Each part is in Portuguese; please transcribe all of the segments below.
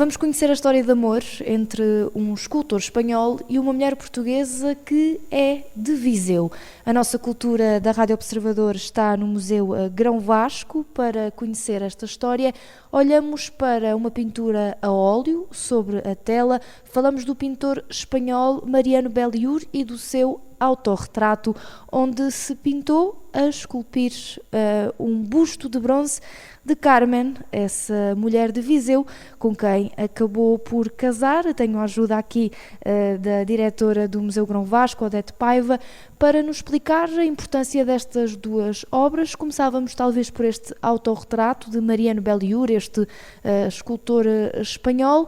Vamos conhecer a história de amor entre um escultor espanhol e uma mulher portuguesa que é de Viseu. A nossa cultura da Rádio Observador está no Museu Grão Vasco. Para conhecer esta história, olhamos para uma pintura a óleo sobre a tela. Falamos do pintor espanhol Mariano Belliure e do seu autorretrato, onde se pintou a esculpir um busto de bronze de Carmen, essa mulher de Viseu, com quem acabou por casar. Tenho a ajuda aqui da diretora do Museu Grão Vasco, Odete Paiva, para nos explicar a importância destas duas obras. Começávamos talvez por este autorretrato de Mariano Belliure, este escultor espanhol.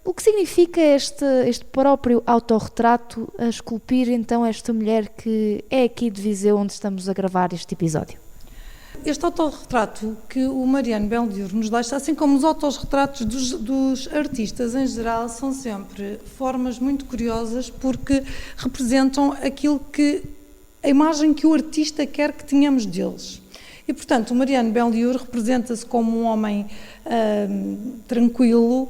O que significa este próprio autorretrato a esculpir então esta mulher que é aqui de Viseu, onde estamos a gravar este episódio? Este autorretrato que o Mariano Belliure nos deixa, assim como os autorretratos dos artistas em geral, são sempre formas muito curiosas porque representam a imagem que o artista quer que tenhamos deles. E, portanto, o Mariano Belliure representa-se como um homem tranquilo,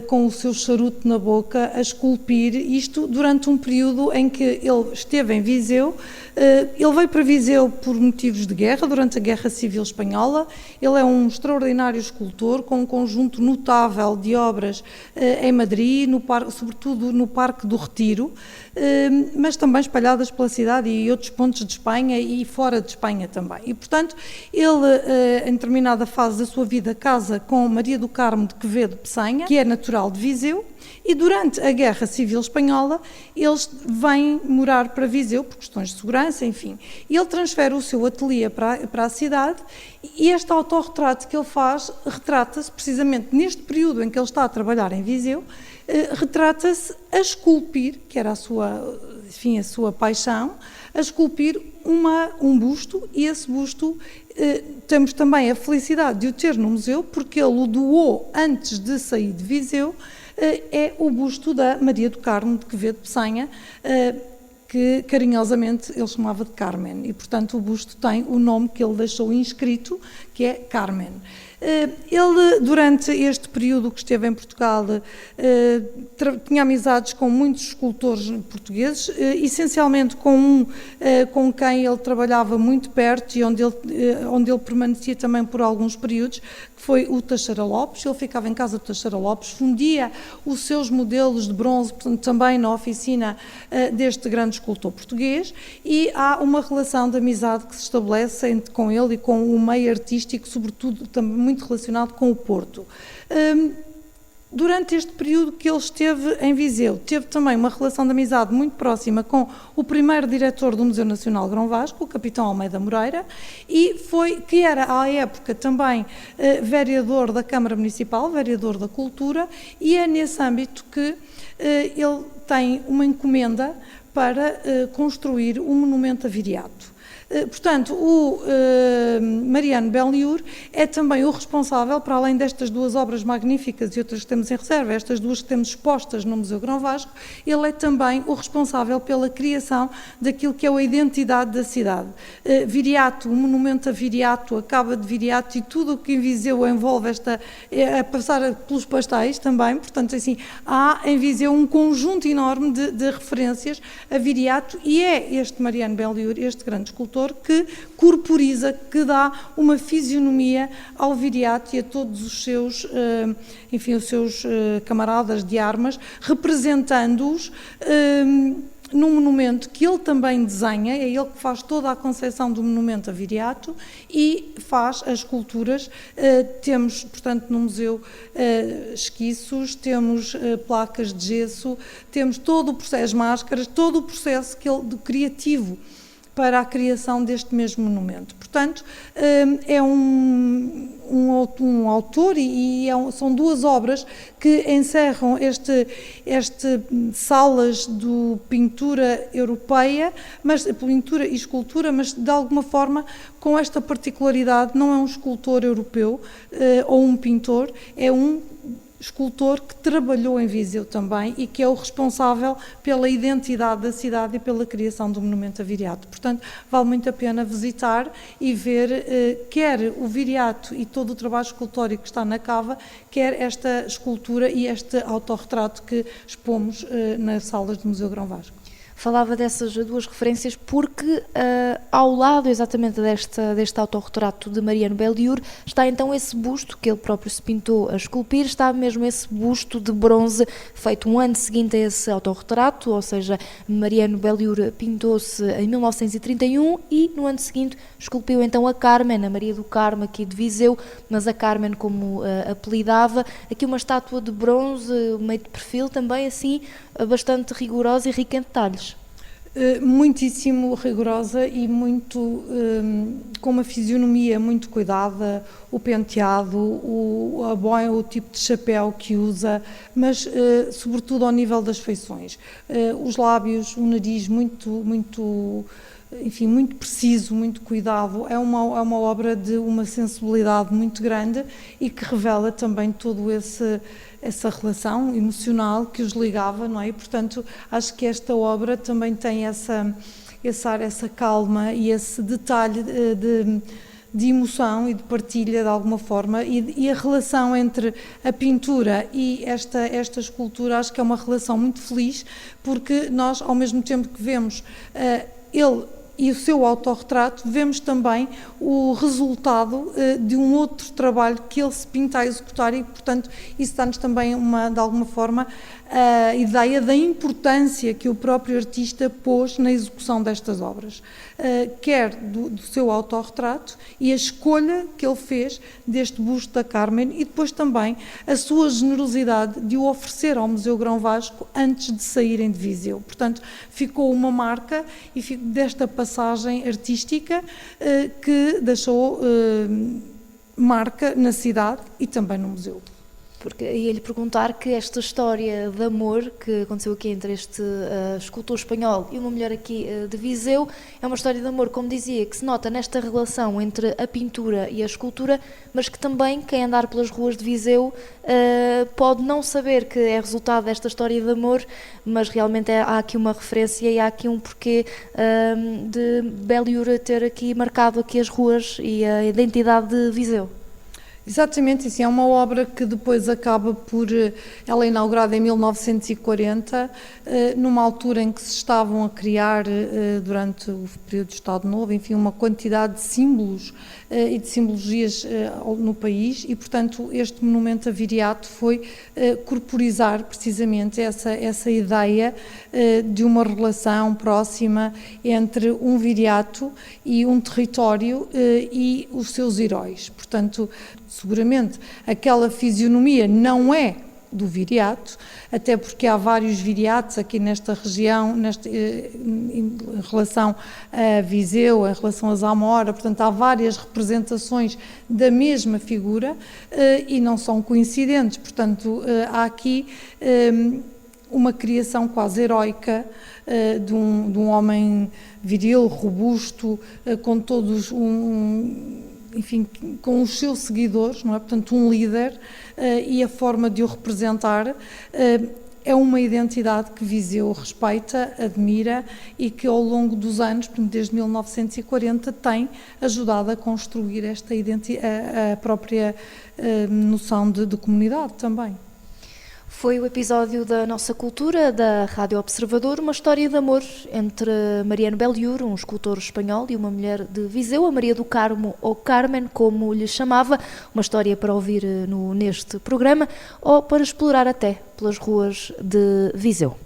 com o seu charuto na boca, a esculpir, isto durante um período em que ele esteve em Viseu. Ele veio para Viseu por motivos de guerra, durante a Guerra Civil Espanhola. Ele é um extraordinário escultor, com um conjunto notável de obras em Madrid, sobretudo no Parque do Retiro, mas também espalhadas pela cidade e outros pontos de Espanha e fora de Espanha também. E, portanto, ele, em determinada fase da sua vida, casa com Maria do Carmo de Quevedo Peçanha, que é natural de Viseu, e durante a Guerra Civil Espanhola eles vêm morar para Viseu por questões de segurança, enfim. E ele transfere o seu ateliê para a cidade, e este autorretrato que ele faz retrata-se precisamente neste período em que ele está a trabalhar em Viseu, retrata-se a esculpir, que era a sua paixão, a esculpir um busto, e esse busto temos também a felicidade de o ter no museu, porque ele o doou antes de sair de Viseu. É o busto da Maria do Carmo de Quevedo Peçanha, que carinhosamente ele chamava de Carmen, e portanto o busto tem o nome que ele deixou inscrito, que é Carmen. Ele, durante este período que esteve em Portugal, tinha amizades com muitos escultores portugueses, essencialmente com quem ele trabalhava muito perto e onde ele permanecia também por alguns períodos, que foi o Teixeira Lopes. Ele ficava em casa do Teixeira Lopes, fundia os seus modelos de bronze, portanto, também na oficina deste grande escultor português, e há uma relação de amizade que se estabelece com ele e com o meio artístico, sobretudo também muito relacionado com o Porto. Durante este período que ele esteve em Viseu, teve também uma relação de amizade muito próxima com o primeiro diretor do Museu Nacional Grão Vasco, o capitão Almeida Moreira, que era à época também vereador da Câmara Municipal, vereador da Cultura, e é nesse âmbito que ele tem uma encomenda para construir um monumento a Viriato. Portanto, o Mariano Belliure é também o responsável, para além destas duas obras magníficas e outras que temos em reserva, estas duas que temos expostas no Museu Grão Vasco, ele é também o responsável pela criação daquilo que é a identidade da cidade. Viriato, o monumento a Viriato, a Cava de Viriato e tudo o que em Viseu envolve a passar pelos pastéis também, portanto, assim, há em Viseu um conjunto enorme de referências a Viriato, e é este Mariano Belliure, este grande escultor, que corporiza, que dá uma fisionomia ao Viriato e a todos os seus, camaradas de armas, representando-os num monumento que ele também desenha. É ele que faz toda a concepção do monumento a Viriato e faz as esculturas. Temos, portanto, no museu esquiços, temos placas de gesso, temos todo o processo, as máscaras, todo o processo criativo para a criação deste mesmo monumento. Portanto, é um autor são duas obras que encerram este salas de pintura europeia, mas pintura e escultura, mas de alguma forma com esta particularidade. Não é um escultor europeu ou um pintor, é um escultor que trabalhou em Viseu também e que é o responsável pela identidade da cidade e pela criação do monumento a Viriato. Portanto, vale muito a pena visitar e ver quer o Viriato e todo o trabalho escultórico que está na cava, quer esta escultura e este autorretrato que expomos nas salas do Museu Grão Vasco. Falava dessas duas referências porque ao lado exatamente deste autorretrato de Mariano Belliure está então esse busto que ele próprio se pintou a esculpir, está mesmo esse busto de bronze feito um ano seguinte a esse autorretrato, ou seja, Mariano Belliure pintou-se em 1931 e no ano seguinte esculpiu então a Carmen, a Maria do Carmo aqui de Viseu, mas a Carmen como apelidava, aqui uma estátua de bronze, meio de perfil também assim, bastante rigorosa e rica em detalhes. Muitíssimo rigorosa e muito com uma fisionomia muito cuidada, o penteado, o tipo de chapéu que usa, mas sobretudo ao nível das feições. Os lábios, o nariz muito preciso, muito cuidado. É uma obra de uma sensibilidade muito grande e que revela também todo essa relação emocional que os ligava, não é? E, portanto, acho que esta obra também tem essa calma e esse detalhe de emoção e de partilha de alguma forma e a relação entre a pintura e esta escultura acho que é uma relação muito feliz porque nós, ao mesmo tempo que vemos ele e o seu autorretrato, vemos também o resultado de um outro trabalho que ele se pinta a executar e, portanto, isso dá-nos também, de alguma forma, a ideia da importância que o próprio artista pôs na execução destas obras, quer do seu autorretrato e a escolha que ele fez deste busto da Carmen e depois também a sua generosidade de o oferecer ao Museu Grão Vasco antes de saírem de Viseu. Portanto, ficou uma marca e desta passagem artística que deixou marca na cidade e também no museu. Porque ia-lhe perguntar que esta história de amor que aconteceu aqui entre este escultor espanhol e uma mulher aqui de Viseu é uma história de amor, como dizia, que se nota nesta relação entre a pintura e a escultura, mas que também quem andar pelas ruas de Viseu pode não saber que é resultado desta história de amor, mas realmente há aqui uma referência e há aqui um porquê de Belliure ter aqui marcado aqui as ruas e a identidade de Viseu. Exatamente, assim, é uma obra que depois acaba por, ela é inaugurada em 1940, numa altura em que se estavam a criar, durante o período do Estado Novo, enfim, uma quantidade de símbolos e de simbologias no país e, portanto, este monumento a Viriato foi corporizar precisamente essa ideia de uma relação próxima entre um Viriato e um território e os seus heróis. Portanto, seguramente aquela fisionomia não é do Viriato, até porque há vários Viriatos aqui nesta região, em relação a Viseu, em relação a Zamora, portanto há várias representações da mesma figura e não são coincidentes, portanto há aqui uma criação quase heroica de um homem viril, robusto, com todos enfim, com os seus seguidores, não é? Portanto, um líder e a forma de o representar é uma identidade que Viseu respeita, admira e que ao longo dos anos, desde 1940, tem ajudado a construir esta a própria noção de comunidade também. Foi o episódio da Nossa Cultura, da Rádio Observador, uma história de amor entre Mariano Belliure, um escultor espanhol, e uma mulher de Viseu, a Maria do Carmo, ou Carmen, como lhe chamava, uma história para ouvir neste programa, ou para explorar até pelas ruas de Viseu.